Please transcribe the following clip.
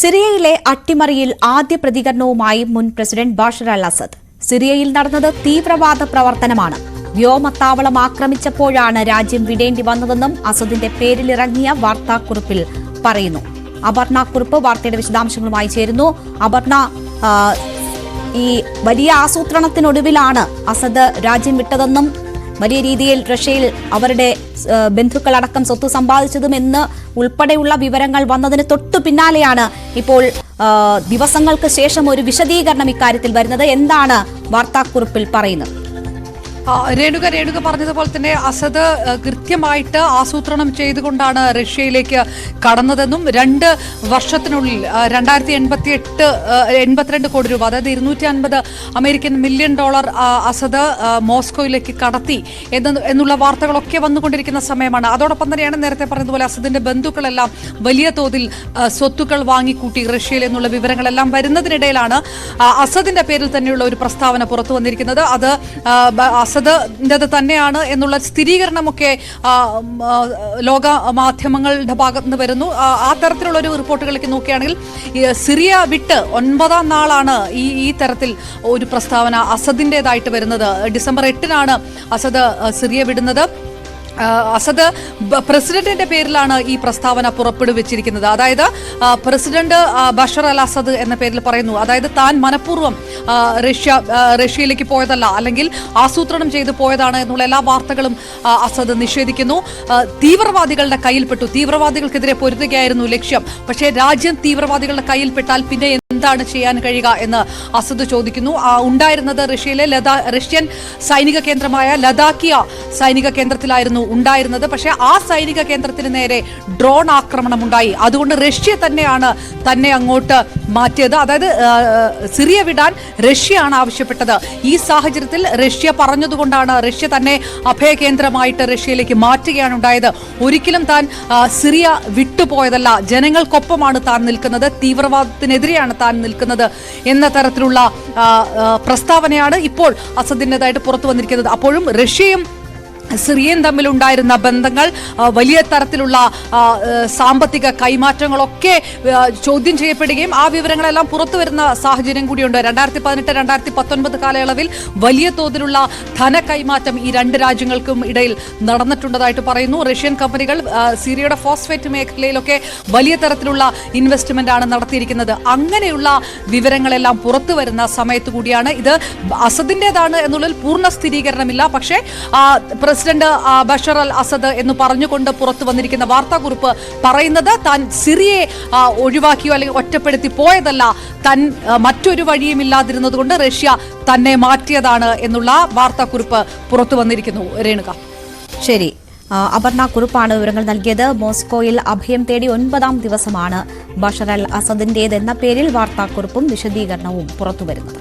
സിറിയയിലെ അട്ടിമറിയിൽ ആദ്യ പ്രതികരണവുമായി മുൻ പ്രസിഡന്റ് ബഷർ അൽ അസദ്. സിറിയയിൽ നടന്നത് തീവ്രവാദ പ്രവർത്തനമാണ്. വ്യോമത്താവളം ആക്രമിച്ചപ്പോഴാണ് രാജ്യം വിടേണ്ടി വന്നതെന്നും അസദിന്റെ പേരിലിറങ്ങിയ വാർത്താക്കുറിപ്പിൽ പറയുന്നു. അപർണ കുറുപ്പ് വാർത്തയുടെ വിശദാംശങ്ങളുമായി ചേരുന്നു. അപർണ, ഈ വലിയ ആസൂത്രണത്തിനൊടുവിലാണ് അസദ് രാജ്യം വിട്ടതെന്നും വലിയ രീതിയിൽ റഷ്യയിൽ അവരുടെ ബന്ധുക്കളടക്കം സ്വത്ത് സമ്പാദിച്ചതുമെന്ന് ഉൾപ്പെടെയുള്ള വിവരങ്ങൾ വന്നതിന് തൊട്ടു പിന്നാലെയാണ് ഇപ്പോൾ ദിവസങ്ങൾക്ക് ശേഷം ഒരു വിശദീകരണം ഇക്കാര്യത്തിൽ വരുന്നത്. എന്താണ് വാർത്താക്കുറിപ്പിൽ പറയുന്നത്? രേണുക പറഞ്ഞതുപോലെ തന്നെ അസദ് കൃത്യമായിട്ട് ആസൂത്രണം ചെയ്തുകൊണ്ടാണ് റഷ്യയിലേക്ക് കടന്നതെന്നും 2 വർഷത്തിനുള്ളിൽ 82 കോടി രൂപ, അതായത് $250 അമേരിക്കൻ മില്യൺ അസദ് മോസ്കോയിലേക്ക് കടത്തി എന്നുള്ള വാർത്തകളൊക്കെ വന്നുകൊണ്ടിരിക്കുന്ന സമയമാണ്. അതോടൊപ്പം തന്നെയാണ് നേരത്തെ പറഞ്ഞതുപോലെ അസദിന്റെ ബന്ധുക്കളെല്ലാം വലിയ തോതിൽ സ്വത്തുക്കൾ വാങ്ങിക്കൂട്ടി റഷ്യയിൽ എന്നുള്ള വിവരങ്ങളെല്ലാം വരുന്നതിനിടയിലാണ് അസദിന്റെ പേരിൽ തന്നെയുള്ള ഒരു പ്രസ്താവന പുറത്തു വന്നിരിക്കുന്നത്. അത് അസദ് തന്നെയാണ് എന്നുള്ള സ്ഥിരീകരണമൊക്കെ ലോക മാധ്യമങ്ങളുടെ ഭാഗത്ത് നിന്ന് വരുന്നു. ആ തരത്തിലുള്ള ഒരു റിപ്പോർട്ടുകളിലേക്ക് നോക്കുകയാണെങ്കിൽ സിറിയ വിട്ട് 9ാം നാളാണ് ഈ തരത്തിൽ ഒരു പ്രസ്താവന അസദിൻ്റെതായിട്ട് വരുന്നത്. ഡിസംബർ 8-നാണ് അസദ് സിറിയ വിടുന്നത്. അസദ് പ്രസിഡന്റിന്റെ പേരിലാണ് ഈ പ്രസ്താവന പുറപ്പെടുവിച്ചിരിക്കുന്നത്. അതായത് പ്രസിഡന്റ് ബഷർ അൽ അസദ് എന്ന പേരിൽ പറയുന്നു. അതായത് താൻ മനഃപൂർവ്വം റഷ്യയിലേക്ക് പോയതല്ല, അല്ലെങ്കിൽ ആസൂത്രണം ചെയ്തു പോയതാണ് എന്നുള്ള എല്ലാ വാർത്തകളും അസദ് നിഷേധിക്കുന്നു. തീവ്രവാദികളുടെ കയ്യിൽപ്പെട്ടു, തീവ്രവാദികൾക്കെതിരെ പൊരുതുകയായിരുന്നു ലക്ഷ്യം. പക്ഷേ രാജ്യം തീവ്രവാദികളുടെ കയ്യിൽപ്പെട്ടാൽ പിന്നെ എന്താണ് ചെയ്യാൻ കഴിയുക എന്ന് അസദ് ചോദിക്കുന്നു. ഉണ്ടായിരുന്നത് റഷ്യൻ സൈനിക കേന്ദ്രമായ ലദാക്കിയ സൈനിക കേന്ദ്രത്തിലായിരുന്നു ഉണ്ടായിരുന്നത്. പക്ഷേ ആ സൈനിക കേന്ദ്രത്തിന് നേരെ ഡ്രോൺ ആക്രമണം ഉണ്ടായി. അതുകൊണ്ട് റഷ്യ തന്നെയാണ് തന്നെ അങ്ങോട്ട് മാറ്റിയത്. അതായത് സിറിയ വിടാൻ റഷ്യയാണ് ആവശ്യപ്പെട്ടത്. ഈ സാഹചര്യത്തിൽ റഷ്യ പറഞ്ഞതുകൊണ്ടാണ് റഷ്യ തന്നെ അഭയകേന്ദ്രമായിട്ട് റഷ്യയിലേക്ക് മാറ്റുകയാണ് ഉണ്ടായത്. ഒരിക്കലും താൻ സിറിയ വിട്ടുപോയതല്ല, ജനങ്ങൾക്കൊപ്പമാണ് താൻ നിൽക്കുന്നത്, തീവ്രവാദത്തിനെതിരെയാണ് താൻ നിൽക്കുന്നത് എന്ന തരത്തിലുള്ള പ്രസ്താവനയാണ് ഇപ്പോൾ അസദിൻ്റെതായിട്ട് പുറത്തു വന്നിരിക്കുന്നത്. അപ്പോഴും റഷ്യയും സിറിയയും തമ്മിലുണ്ടായിരുന്ന ബന്ധങ്ങൾ, വലിയ തരത്തിലുള്ള സാമ്പത്തിക കൈമാറ്റങ്ങളൊക്കെ ചോദ്യം ചെയ്യപ്പെടുകയും ആ വിവരങ്ങളെല്ലാം പുറത്തു വരുന്ന സാഹചര്യം കൂടിയുണ്ട്. 2018-2019 കാലയളവിൽ വലിയ തോതിലുള്ള ധന കൈമാറ്റം ഈ 2 രാജ്യങ്ങൾക്കും ഇടയിൽ നടന്നിട്ടുള്ളതായിട്ട് പറയുന്നു. റഷ്യൻ കമ്പനികൾ സിറിയയുടെ ഫോസ്ഫേറ്റ് മേഖലയിലൊക്കെ വലിയ തരത്തിലുള്ള ഇൻവെസ്റ്റ്മെന്റ് ആണ് നടത്തിയിരിക്കുന്നത്. അങ്ങനെയുള്ള വിവരങ്ങളെല്ലാം പുറത്തു വരുന്ന സമയത്ത് കൂടിയാണ് ഇത് അസദിൻ്റെതാണ് എന്നുള്ളതിൽ പൂർണ്ണ സ്ഥിരീകരണമില്ല. പക്ഷേ പ്രസിഡന്റ് ബഷർ അൽ അസദ് എന്ന് പറഞ്ഞുകൊണ്ട് പുറത്തു വന്നിരിക്കുന്ന വാർത്താക്കുറിപ്പ് പറയുന്നത് താൻ സിറിയയെ ഒഴിവാക്കിയോ അല്ലെങ്കിൽ ഒറ്റപ്പെടുത്തി പോയതല്ല, താൻ മറ്റൊരു വഴിയും ഇല്ലാതിരുന്നത് കൊണ്ട് റഷ്യ തന്നെ മാറ്റിയതാണ് എന്നുള്ള വാർത്താക്കുറിപ്പ് പുറത്തു വന്നിരിക്കുന്നു. രേണുക, ശരി. അപർണ കുറുപ്പാണ് വിവരങ്ങൾ നൽകിയത്. മോസ്കോയിൽ അഭയം തേടി 9ാം ദിവസമാണ് ബഷർ അൽ അസദിന്റേതെന്ന പേരിൽ വാർത്താക്കുറിപ്പും വിശദീകരണവും പുറത്തുവരുന്നത്.